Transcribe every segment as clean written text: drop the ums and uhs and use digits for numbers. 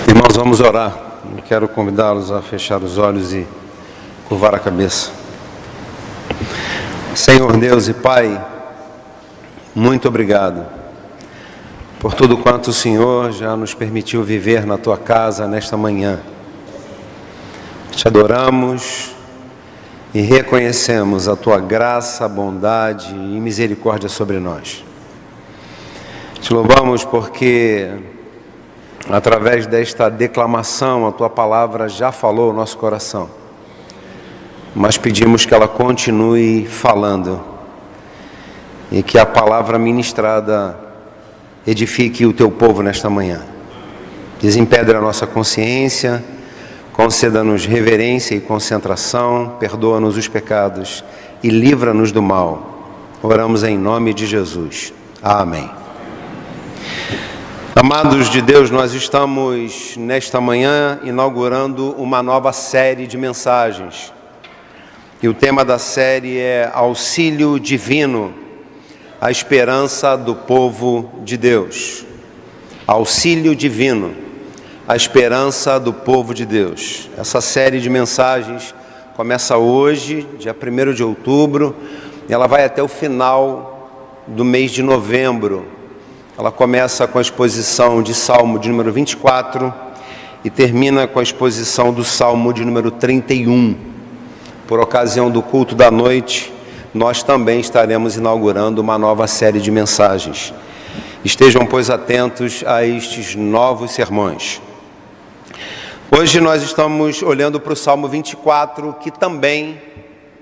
Irmãos, vamos orar. Eu quero convidá-los a fechar os olhos e curvar a cabeça. Senhor Deus e Pai, muito obrigado por tudo quanto o Senhor já nos permitiu viver na Tua casa nesta manhã. Te adoramos e reconhecemos a Tua graça, bondade e misericórdia sobre nós. Te louvamos porque, através desta declamação, a Tua palavra já falou ao nosso coração. Mas pedimos que ela continue falando e que a palavra ministrada edifique o Teu povo nesta manhã. Desempedre a nossa consciência, conceda-nos reverência e concentração, perdoa-nos os pecados e livra-nos do mal. Oramos em nome de Jesus. Amém. Amados de Deus, nós estamos nesta manhã inaugurando uma nova série de mensagens. E o tema da série é Auxílio Divino, a esperança do povo de Deus. Auxílio Divino, a esperança do povo de Deus. Essa série de mensagens começa hoje, dia 1º de outubro, e ela vai até o final do mês de novembro. Ela começa com a exposição de Salmo de número 24 e termina com a exposição do Salmo de número 31. Por ocasião do culto da noite, nós também estaremos inaugurando uma nova série de mensagens. Estejam, pois, atentos a estes novos sermões. Hoje nós estamos olhando para o Salmo 24, que também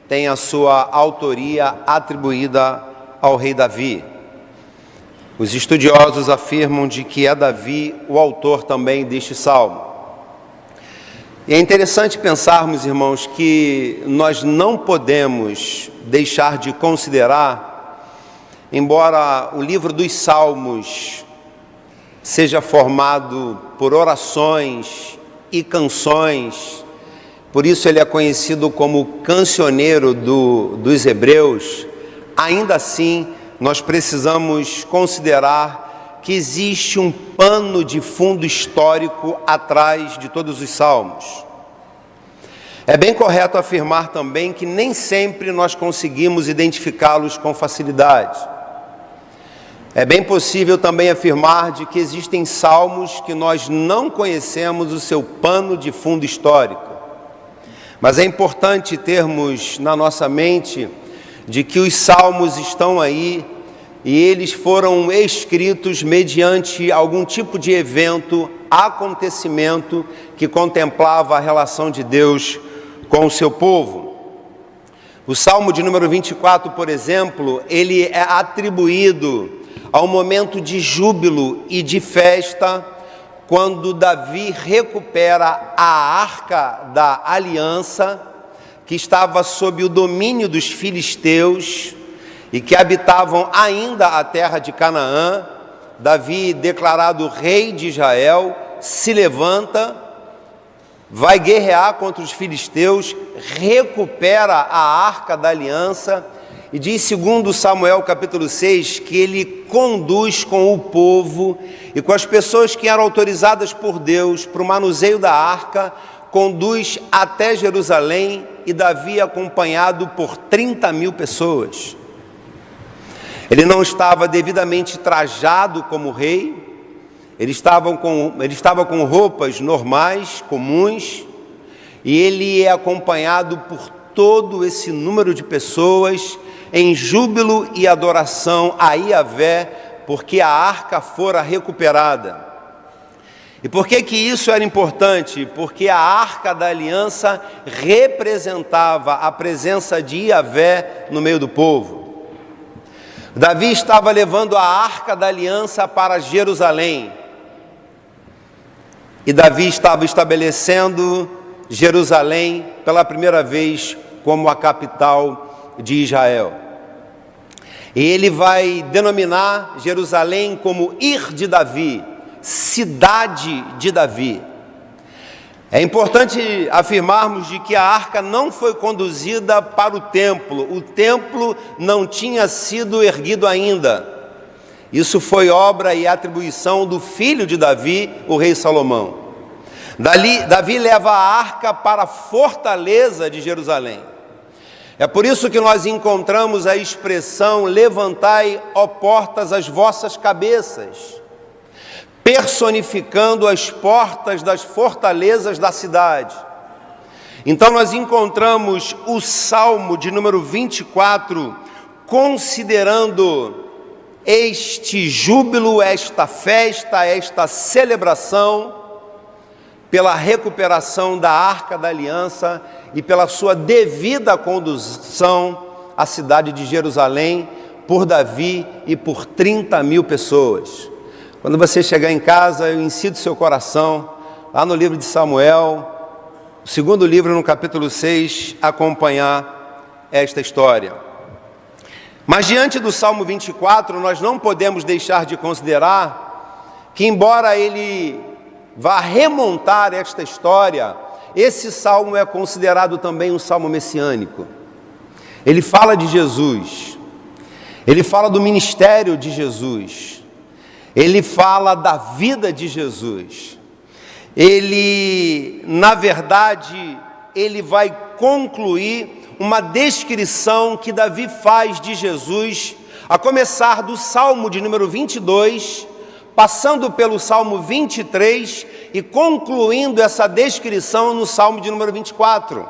tem a sua autoria atribuída ao rei Davi. Os estudiosos afirmam de que é Davi o autor também deste salmo. E é interessante pensarmos, irmãos, que nós não podemos deixar de considerar, embora o livro dos Salmos seja formado por orações e canções, por isso ele é conhecido como cancioneiro dos hebreus, ainda assim nós precisamos considerar que existe um pano de fundo histórico atrás de todos os salmos. É bem correto afirmar também que nem sempre nós conseguimos identificá-los com facilidade. É bem possível também afirmar de que existem salmos que nós não conhecemos o seu pano de fundo histórico. Mas é importante termos na nossa mente de que os salmos estão aí e eles foram escritos mediante algum tipo de evento, acontecimento que contemplava a relação de Deus com o seu povo. O Salmo de número 24, por exemplo, ele é atribuído ao momento de júbilo e de festa, quando Davi recupera a arca da aliança, que estava sob o domínio dos filisteus e que habitavam ainda a terra de Canaã. Davi, declarado rei de Israel, se levanta, vai guerrear contra os filisteus, recupera a arca da aliança e diz, segundo Samuel capítulo 6, que ele conduz com o povo e com as pessoas que eram autorizadas por Deus para o manuseio da arca, conduz até Jerusalém, e Davi acompanhado por 30.000 pessoas. Ele não estava devidamente trajado como rei, ele estava com roupas normais, comuns, e ele é acompanhado por todo esse número de pessoas em júbilo e adoração a Yahvé, porque a arca fora recuperada. E por que isso era importante? Porque a arca da aliança representava a presença de Yahvé no meio do povo. Davi estava levando a arca da aliança para Jerusalém. E Davi estava estabelecendo Jerusalém pela primeira vez como a capital de Israel. E ele vai denominar Jerusalém como Ir de Davi, cidade de Davi. É importante afirmarmos de que a arca não foi conduzida para o templo não tinha sido erguido ainda. Isso foi obra e atribuição do filho de Davi, o rei Salomão. Davi leva a arca para a fortaleza de Jerusalém. É por isso que nós encontramos a expressão: levantai, ó portas, as vossas cabeças, personificando as portas das fortalezas da cidade. Então nós encontramos o Salmo de número 24, considerando este júbilo, esta festa, esta celebração, pela recuperação da Arca da Aliança e pela sua devida condução à cidade de Jerusalém por Davi e por 30.000 pessoas. Quando você chegar em casa, eu incito seu coração, lá no livro de Samuel, o segundo livro, no capítulo 6, acompanhar esta história. Mas diante do Salmo 24, nós não podemos deixar de considerar que, embora ele vá remontar esta história, esse salmo é considerado também um salmo messiânico. Ele fala de Jesus, ele fala do ministério de Jesus, ele fala da vida de Jesus. Ele, na verdade, ele vai concluir uma descrição que Davi faz de Jesus, a começar do Salmo de número 22, passando pelo Salmo 23 e concluindo essa descrição no Salmo de número 24.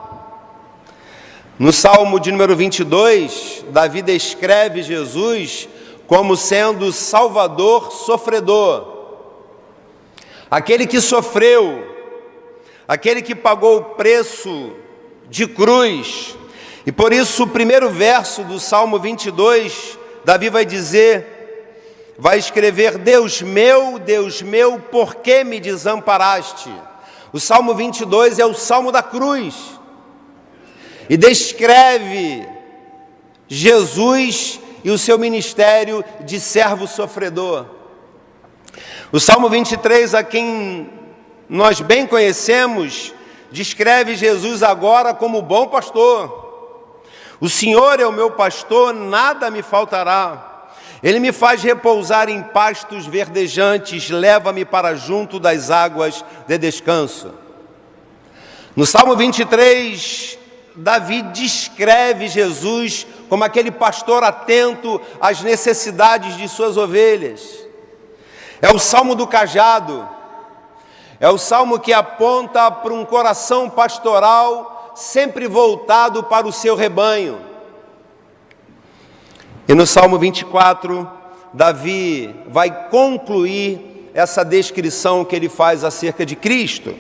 No Salmo de número 22, Davi descreve Jesus como sendo Salvador sofredor, aquele que sofreu, aquele que pagou o preço de cruz. E por isso o primeiro verso do Salmo 22, Davi vai dizer, vai escrever: Deus meu, por que me desamparaste? O Salmo 22 é o Salmo da cruz, e descreve Jesus e o seu ministério de servo sofredor. O Salmo 23, a quem nós bem conhecemos, descreve Jesus agora como bom pastor. O Senhor é o meu pastor, nada me faltará. Ele me faz repousar em pastos verdejantes, leva-me para junto das águas de descanso. No Salmo 23, Davi descreve Jesus como aquele pastor atento às necessidades de suas ovelhas. É o Salmo do cajado, é o Salmo que aponta para um coração pastoral sempre voltado para o seu rebanho. E no Salmo 24, Davi vai concluir essa descrição que ele faz acerca de Cristo.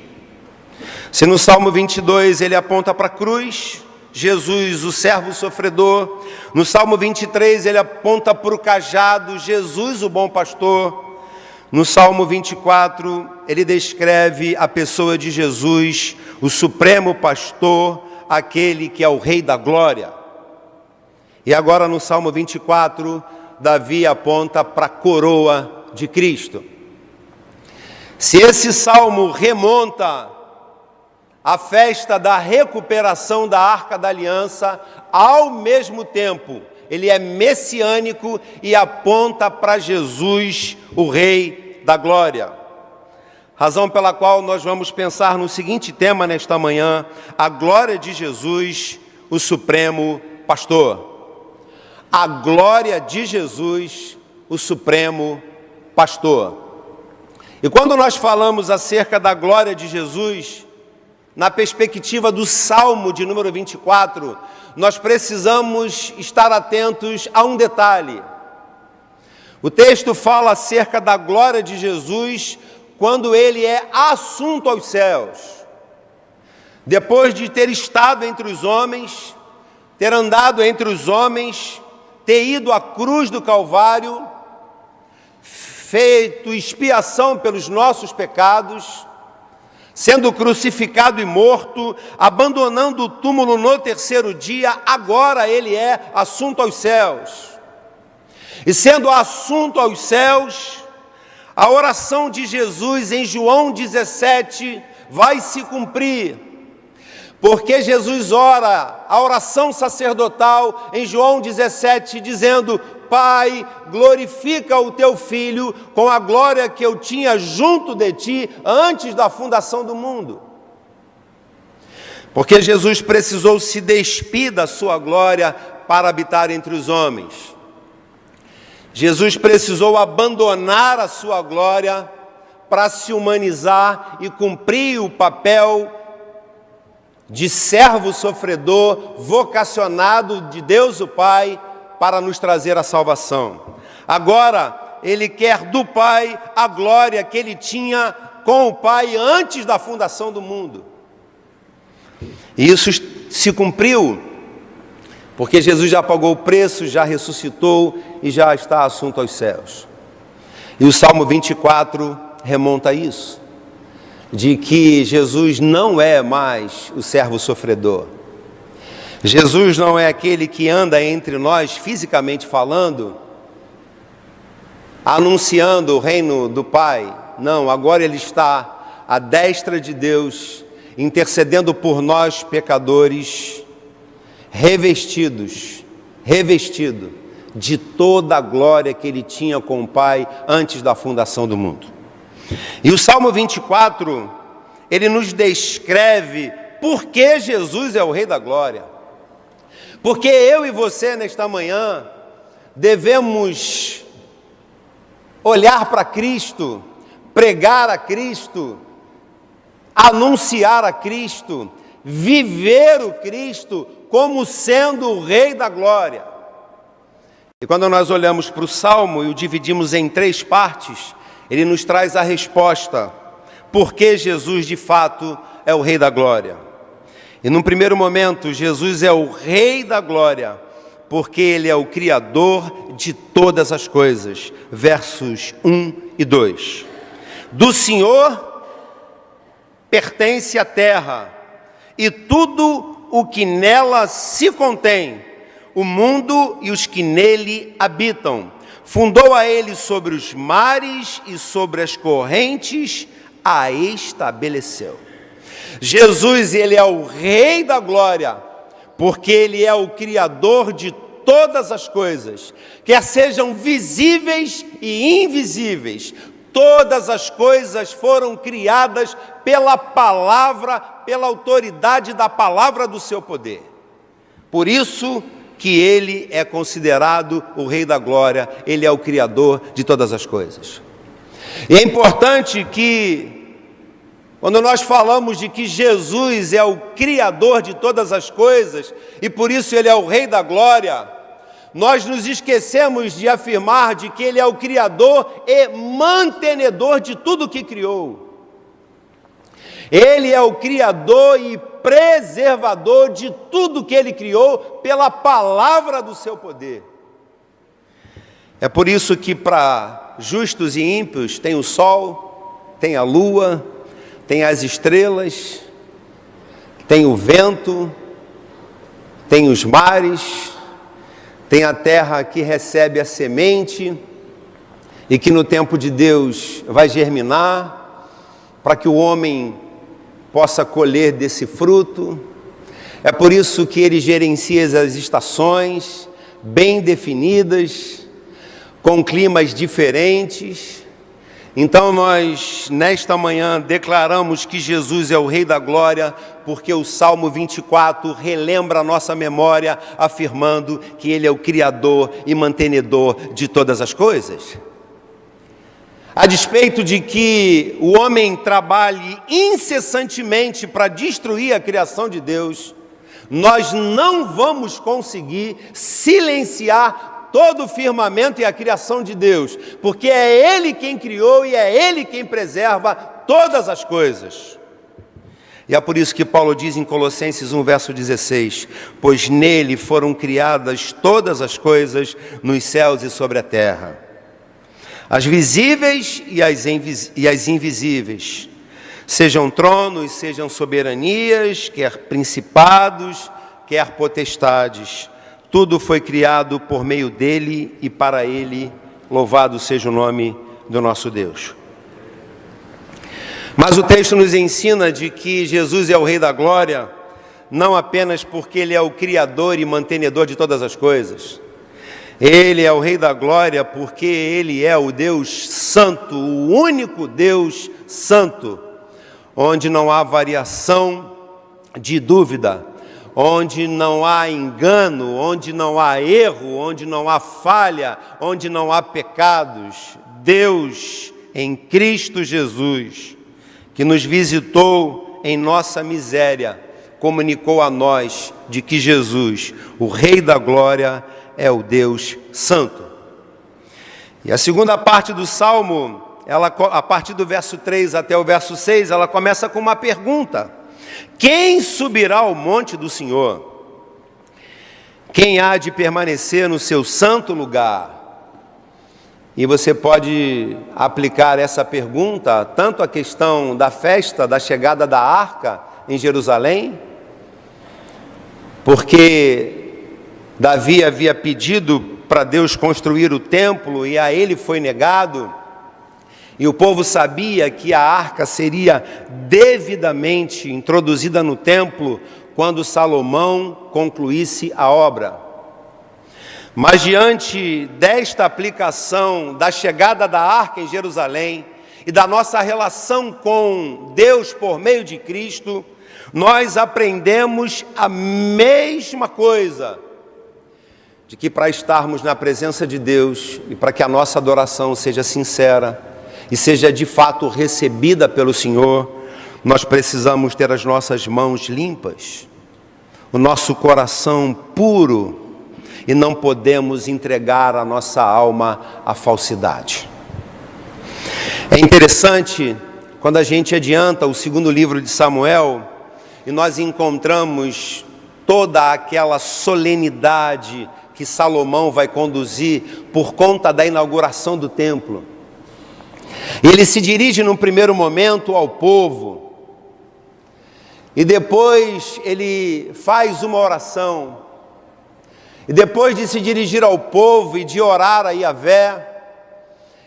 Se no Salmo 22 ele aponta para a cruz, Jesus, o servo sofredor. No Salmo 23 ele aponta para o cajado, Jesus, o bom pastor. No Salmo 24, ele descreve a pessoa de Jesus, o supremo pastor, aquele que é o Rei da Glória. E agora no Salmo 24, Davi aponta para a coroa de Cristo. Se esse salmo remonta à festa da recuperação da Arca da Aliança, ao mesmo tempo ele é messiânico e aponta para Jesus, o Rei da Glória. Razão pela qual nós vamos pensar no seguinte tema nesta manhã: a glória de Jesus, o Supremo Pastor. A glória de Jesus, o Supremo Pastor. E quando nós falamos acerca da glória de Jesus, na perspectiva do Salmo de número 24, nós precisamos estar atentos a um detalhe. O texto fala acerca da glória de Jesus quando ele é assunto aos céus. Depois de ter estado entre os homens, ter andado entre os homens, ter ido à cruz do Calvário, feito expiação pelos nossos pecados, sendo crucificado e morto, abandonando o túmulo no terceiro dia, agora ele é assunto aos céus. E sendo assunto aos céus, a oração de Jesus em João 17 vai se cumprir, porque Jesus ora a oração sacerdotal em João 17, dizendo: Pai, glorifica o teu Filho com a glória que eu tinha junto de ti antes da fundação do mundo. Porque Jesus precisou se despir da sua glória para habitar entre os homens. Jesus precisou abandonar a sua glória para se humanizar e cumprir o papel de servo sofredor, vocacionado de Deus o Pai para nos trazer a salvação. Agora, Ele quer do Pai a glória que Ele tinha com o Pai antes da fundação do mundo. E isso se cumpriu, porque Jesus já pagou o preço, já ressuscitou e já está assunto aos céus. E o Salmo 24 remonta a isso, de que Jesus não é mais o servo sofredor. Jesus não é aquele que anda entre nós, fisicamente falando, anunciando o reino do Pai. Não, agora Ele está à destra de Deus, intercedendo por nós pecadores, revestido de toda a glória que Ele tinha com o Pai antes da fundação do mundo. E o Salmo 24, ele nos descreve por que Jesus é o Rei da Glória. Porque eu e você, nesta manhã, devemos olhar para Cristo, pregar a Cristo, anunciar a Cristo, viver o Cristo como sendo o Rei da Glória. E quando nós olhamos para o Salmo e o dividimos em 3 partes, ele nos traz a resposta, por que Jesus de fato é o Rei da Glória. E num primeiro momento, Jesus é o Rei da Glória, porque Ele é o Criador de todas as coisas. Versos 1 e 2. Do Senhor pertence a terra, e tudo o que nela se contém, o mundo e os que nele habitam. Fundou a Ele sobre os mares e sobre as correntes, a estabeleceu. Jesus, Ele é o Rei da Glória, porque Ele é o Criador de todas as coisas, quer sejam visíveis e invisíveis. Todas as coisas foram criadas pela palavra, pela autoridade da palavra do seu poder. Por isso que Ele é considerado o Rei da Glória, Ele é o Criador de todas as coisas. E é importante que, quando nós falamos de que Jesus é o Criador de todas as coisas, e por isso Ele é o Rei da Glória, nós nos esquecemos de afirmar de que Ele é o Criador e mantenedor de tudo que criou. Ele é o Criador e preservador de tudo que Ele criou pela palavra do seu poder. É por isso que para justos e ímpios tem o sol, tem a lua, tem as estrelas, tem o vento, tem os mares, tem a terra que recebe a semente e que no tempo de Deus vai germinar, para que o homem possa colher desse fruto. É por isso que Ele gerencia as estações bem definidas, com climas diferentes. Então nós, nesta manhã, declaramos que Jesus é o Rei da Glória, porque o Salmo 24 relembra a nossa memória, afirmando que Ele é o Criador e mantenedor de todas as coisas. A despeito de que o homem trabalhe incessantemente para destruir a criação de Deus, nós não vamos conseguir silenciar todo o firmamento e a criação de Deus, porque é Ele quem criou e é Ele quem preserva todas as coisas. E é por isso que Paulo diz em Colossenses 1, verso 16, pois nele foram criadas todas as coisas nos céus e sobre a terra, as visíveis e as invisíveis, sejam tronos, sejam soberanias, quer principados, quer potestades, tudo foi criado por meio dele e para ele, louvado seja o nome do nosso Deus. Mas o texto nos ensina de que Jesus é o Rei da Glória, não apenas porque Ele é o Criador e mantenedor de todas as coisas. Ele é o Rei da Glória porque Ele é o Deus Santo, o único Deus Santo, onde não há variação de dúvida, onde não há engano, onde não há erro, onde não há falha, onde não há pecados. Deus em Cristo Jesus, que nos visitou em nossa miséria, comunicou a nós de que Jesus, o Rei da Glória, é o Deus Santo. E a segunda parte do Salmo, a partir do verso 3 até o verso 6, ela começa com uma pergunta: quem subirá ao monte do Senhor? Quem há de permanecer no seu santo lugar? E você pode aplicar essa pergunta tanto à questão da festa, da chegada da arca em Jerusalém, porque Davi havia pedido para Deus construir o templo e a ele foi negado, e o povo sabia que a arca seria devidamente introduzida no templo quando Salomão concluísse a obra. Mas diante desta aplicação da chegada da arca em Jerusalém e da nossa relação com Deus por meio de Cristo, nós aprendemos a mesma coisa, de que para estarmos na presença de Deus e para que a nossa adoração seja sincera e seja de fato recebida pelo Senhor, nós precisamos ter as nossas mãos limpas, o nosso coração puro, e não podemos entregar a nossa alma à falsidade. É interessante quando a gente adianta o segundo livro de Samuel e nós encontramos toda aquela solenidade que Salomão vai conduzir por conta da inauguração do templo. E ele se dirige num primeiro momento ao povo e depois ele faz uma oração. E depois de se dirigir ao povo e de orar a Yahvé,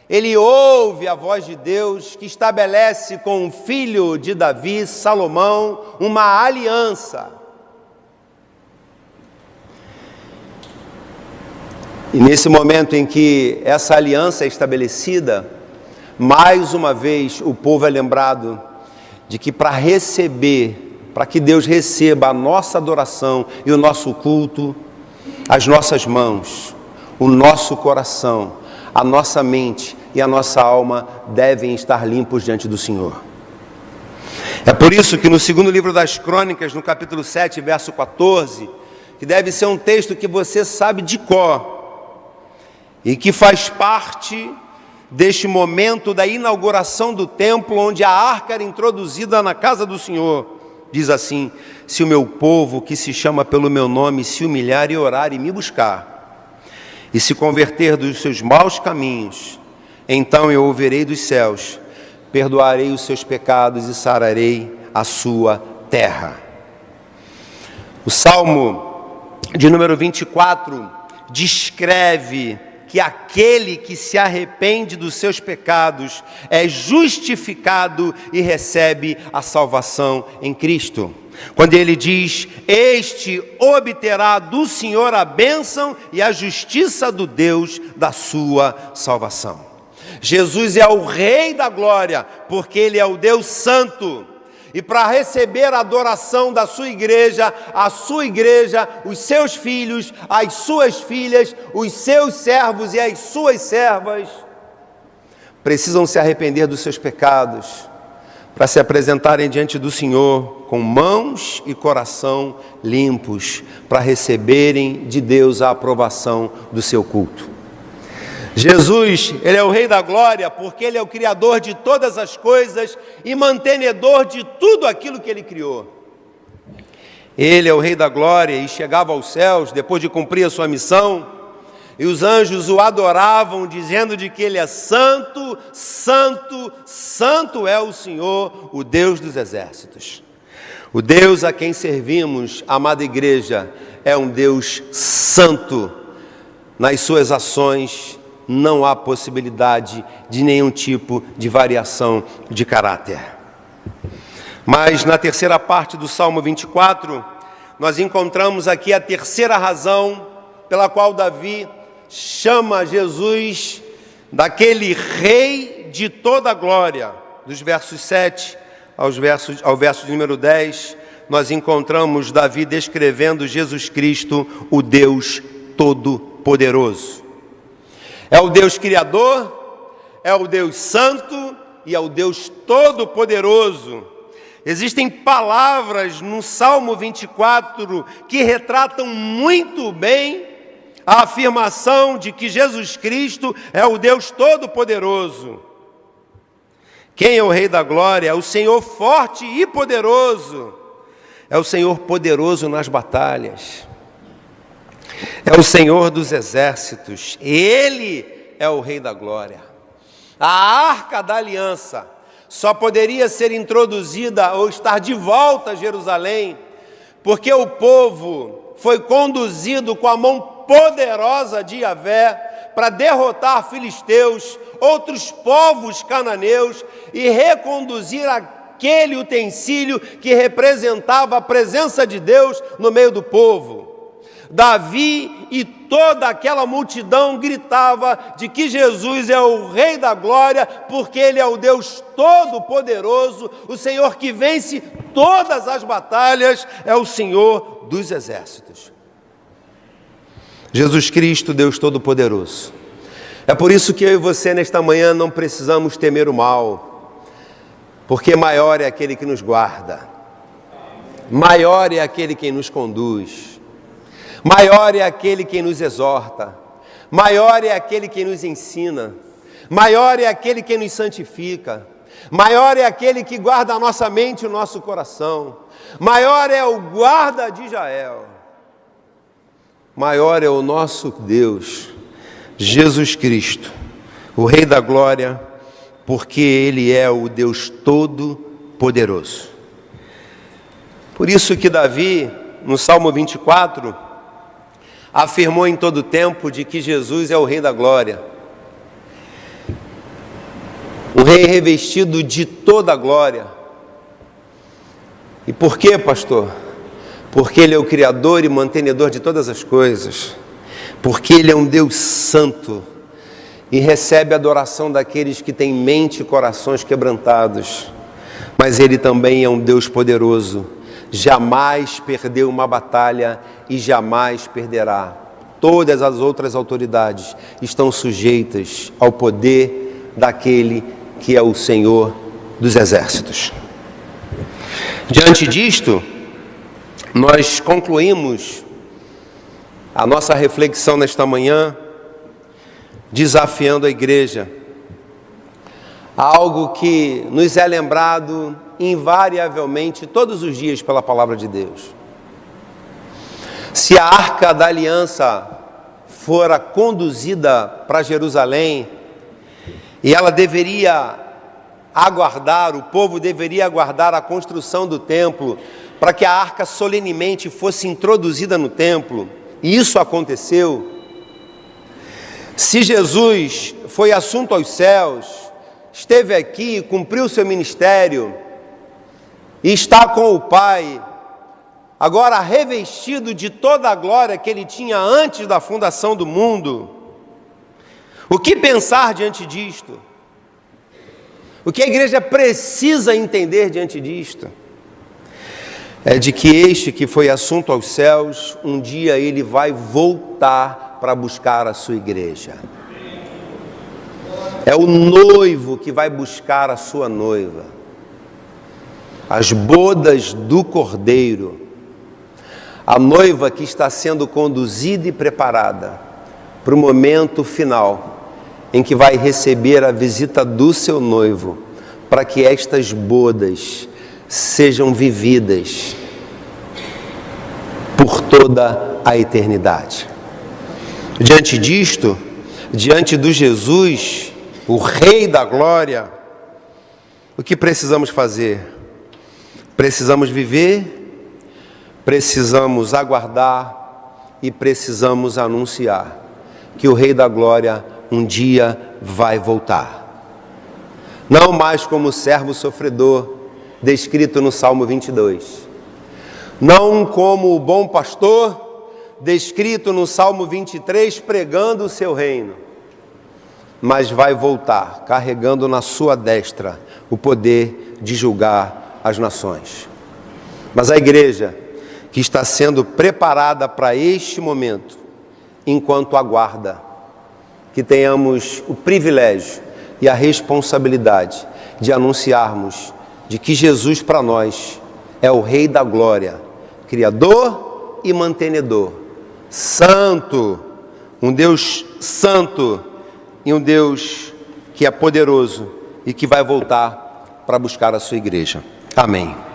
ele ouve a voz de Deus que estabelece com o filho de Davi, Salomão, uma aliança. E nesse momento em que essa aliança é estabelecida, mais uma vez o povo é lembrado de que para que Deus receba a nossa adoração e o nosso culto, as nossas mãos, o nosso coração, a nossa mente e a nossa alma devem estar limpos diante do Senhor. É por isso que no segundo livro das Crônicas, no capítulo 7, verso 14, que deve ser um texto que você sabe de cor e que faz parte deste momento da inauguração do templo, onde a arca era introduzida na casa do Senhor, diz assim: se o meu povo, que se chama pelo meu nome, se humilhar e orar e me buscar, e se converter dos seus maus caminhos, então eu ouvirei dos céus, perdoarei os seus pecados e sararei a sua terra. O Salmo de número 24 descreve que aquele que se arrepende dos seus pecados é justificado e recebe a salvação em Cristo. Quando ele diz: este obterá do Senhor a bênção e a justiça do Deus da sua salvação. Jesus é o Rei da Glória, porque Ele é o Deus Santo. E para receber a adoração da sua igreja, a sua igreja, os seus filhos, as suas filhas, os seus servos e as suas servas, precisam se arrepender dos seus pecados, para se apresentarem diante do Senhor com mãos e coração limpos, para receberem de Deus a aprovação do seu culto. Jesus, Ele é o Rei da Glória, porque Ele é o Criador de todas as coisas e mantenedor de tudo aquilo que Ele criou. Ele é o Rei da Glória e chegava aos céus depois de cumprir a sua missão, e os anjos o adoravam, dizendo de que Ele é santo, santo, santo é o Senhor, o Deus dos exércitos. O Deus a quem servimos, amada igreja, é um Deus santo. Nas suas ações não há possibilidade de nenhum tipo de variação de caráter. Mas na terceira parte do Salmo 24, nós encontramos aqui a terceira razão pela qual Davi chama Jesus daquele Rei de toda a glória. Dos versos 7 ao verso número 10, nós encontramos Davi descrevendo Jesus Cristo, o Deus Todo-Poderoso. É o Deus Criador, é o Deus Santo e é o Deus Todo-Poderoso. Existem palavras no Salmo 24 que retratam muito bem a afirmação de que Jesus Cristo é o Deus Todo-Poderoso. Quem é o Rei da Glória? É o Senhor forte e poderoso. É o Senhor poderoso nas batalhas. É o Senhor dos exércitos. Ele é o Rei da Glória. A Arca da Aliança só poderia ser introduzida ou estar de volta a Jerusalém, porque o povo foi conduzido com a mão poderosa de Yahvé para derrotar filisteus, outros povos cananeus e reconduzir aquele utensílio que representava a presença de Deus no meio do povo. Davi e toda aquela multidão gritava de que Jesus é o Rei da Glória, porque Ele é o Deus Todo-Poderoso, o Senhor que vence todas as batalhas, é o Senhor dos exércitos. Jesus Cristo, Deus Todo-Poderoso. É por isso que eu e você nesta manhã não precisamos temer o mal, porque maior é aquele que nos guarda, maior é aquele que nos conduz, maior é aquele que nos exorta, maior é aquele que nos ensina, maior é aquele que nos santifica, maior é aquele que guarda a nossa mente e o nosso coração, maior é o guarda de Israel, maior é o nosso Deus, Jesus Cristo, o Rei da Glória, porque Ele é o Deus Todo-Poderoso. Por isso que Davi, no Salmo 24, afirmou em todo tempo de que Jesus é o Rei da Glória. Um Rei revestido de toda a glória. E por quê, pastor? Porque Ele é o Criador e mantenedor de todas as coisas. Porque Ele é um Deus santo e recebe a adoração daqueles que têm mente e corações quebrantados. Mas Ele também é um Deus poderoso. Jamais perdeu uma batalha e jamais perderá. Todas as outras autoridades estão sujeitas ao poder daquele que é o Senhor dos exércitos. Diante disto, nós concluímos a nossa reflexão nesta manhã, desafiando a igreja a algo que nos é lembrado invariavelmente todos os dias pela palavra de Deus. Se a Arca da Aliança fora conduzida para Jerusalém e ela deveria aguardar, o povo deveria aguardar a construção do templo para que a arca solenemente fosse introduzida no templo, e isso aconteceu. Se Jesus foi assunto aos céus, esteve aqui, cumpriu seu ministério e está com o Pai, agora revestido de toda a glória que Ele tinha antes da fundação do mundo, o que pensar diante disto? O que a igreja precisa entender diante disto? É de que este que foi assunto aos céus, um dia Ele vai voltar para buscar a sua igreja. É o noivo que vai buscar a sua noiva. As bodas do Cordeiro. A noiva que está sendo conduzida e preparada para o momento final, em que vai receber a visita do seu noivo, para que estas bodas sejam vividas por toda a eternidade. Diante disto, diante do Jesus, o Rei da Glória, o que precisamos fazer? Precisamos viver, precisamos aguardar e precisamos anunciar que o Rei da Glória um dia vai voltar. Não mais como servo sofredor, descrito no Salmo 22. Não como o bom pastor, descrito no Salmo 23, pregando o seu reino, mas vai voltar carregando na sua destra o poder de julgar as nações. Mas a igreja que está sendo preparada para este momento, enquanto aguarda, que tenhamos o privilégio e a responsabilidade de anunciarmos de que Jesus para nós é o Rei da Glória, Criador e mantenedor, Santo, um Deus santo e um Deus que é poderoso e que vai voltar para buscar a sua igreja. Amém.